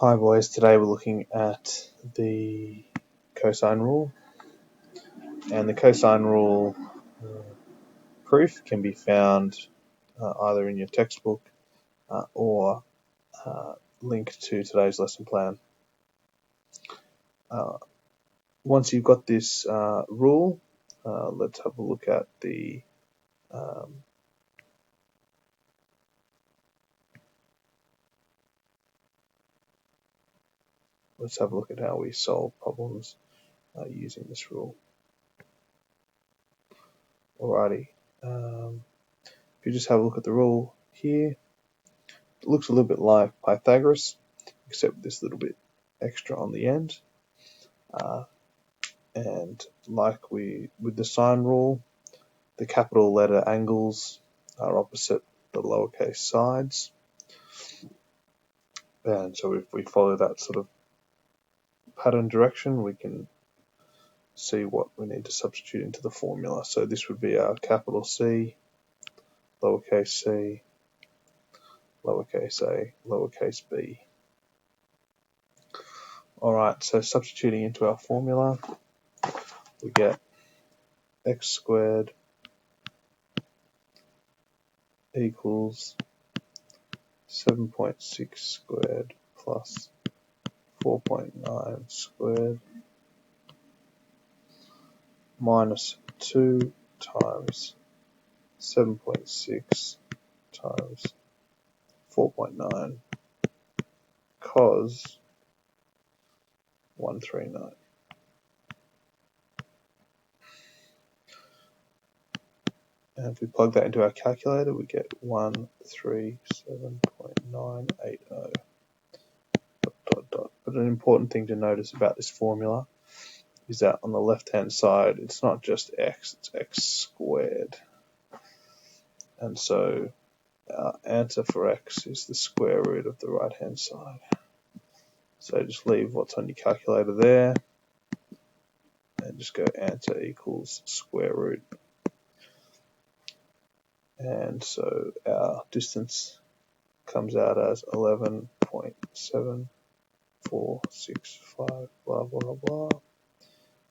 Hi boys, today we're looking at the cosine rule, and the cosine rule proof can be found either in your textbook or linked to today's lesson plan. Once you've got this rule, let's have a look at the let's have a look at how we solve problems using this rule. Alrighty, if you just have a look at the rule here, it looks a little bit like Pythagoras, except this little bit extra on the end. And like with the sine rule, the capital letter angles are opposite the lowercase sides. And so if we follow that sort of pattern direction, we can see what we need to substitute into the formula. So this would be our capital C, lowercase c, lowercase a, lowercase b. Alright, so substituting into our formula, we get x squared equals 7.6 squared plus 4.9 squared minus 2 times 7.6 times 4.9 cos 139. And if we plug that into our calculator, we get 137.980. But an important thing to notice about this formula is that on the left-hand side, it's not just x, it's x squared. And so our answer for x is the square root of the right-hand side. So just leave what's on your calculator there and just go answer equals square root. And so our distance comes out as 11.7465 blah blah blah,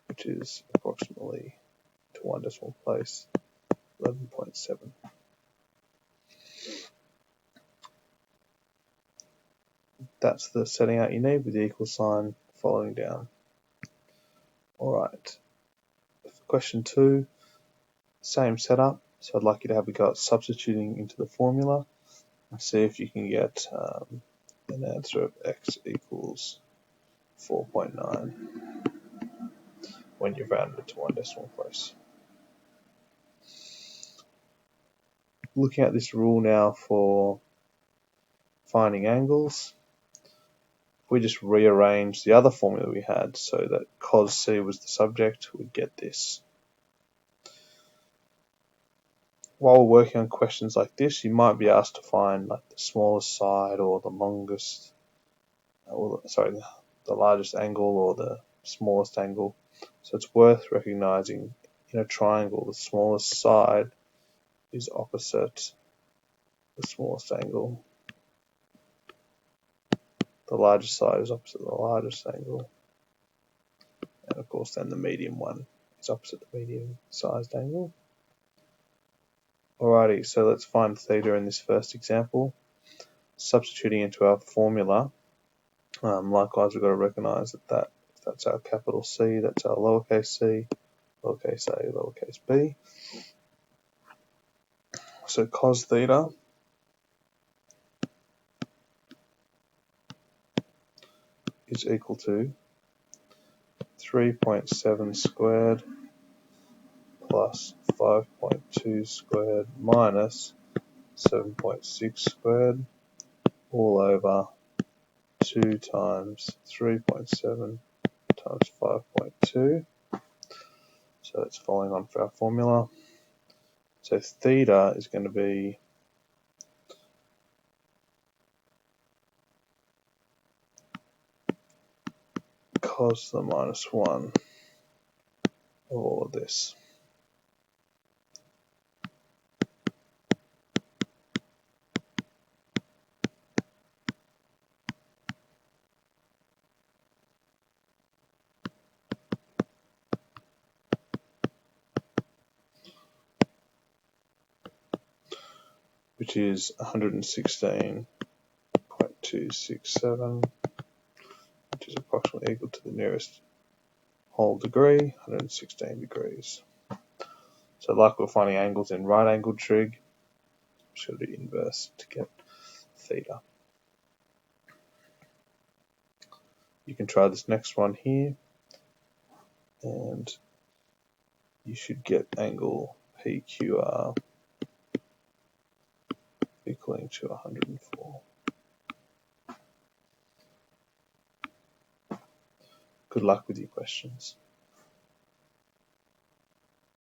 which is approximately, to one decimal place, 11.7. That's the setting out you need with the equal sign following down. Alright, question 2, same setup. So I'd like you to have a go at substituting into the formula and see if you can get an answer of x equals 4.9 when you've rounded it to one decimal place. Looking at this rule now for finding angles, if we just rearrange the other formula we had so that cos C was the subject, we'd get this. While we're working on questions like this, you might be asked to find like the smallest side or the longest, the largest angle or the smallest angle. So it's worth recognizing in a triangle, the smallest side is opposite the smallest angle. The largest side is opposite the largest angle. And of course then the medium one is opposite the medium sized angle. Alrighty, so let's find theta in this first example. Substituting into our formula, likewise we've got to recognize that if that's our capital C, that's our lowercase c, lowercase a, lowercase b. So cos theta is equal to 3.7 squared plus 5.2 squared minus 7.6 squared all over 2 times 3.7 times 5.2. So it's following on for our formula. So theta is going to be cos to the minus 1 of all of this. which is 116.267, which is approximately equal to the nearest whole degree, 116 degrees. So like we're finding angles in right angled trig, should be inverse to get theta. You can try this next one here, and you should get angle PQR equaling to 104. Good luck with your questions.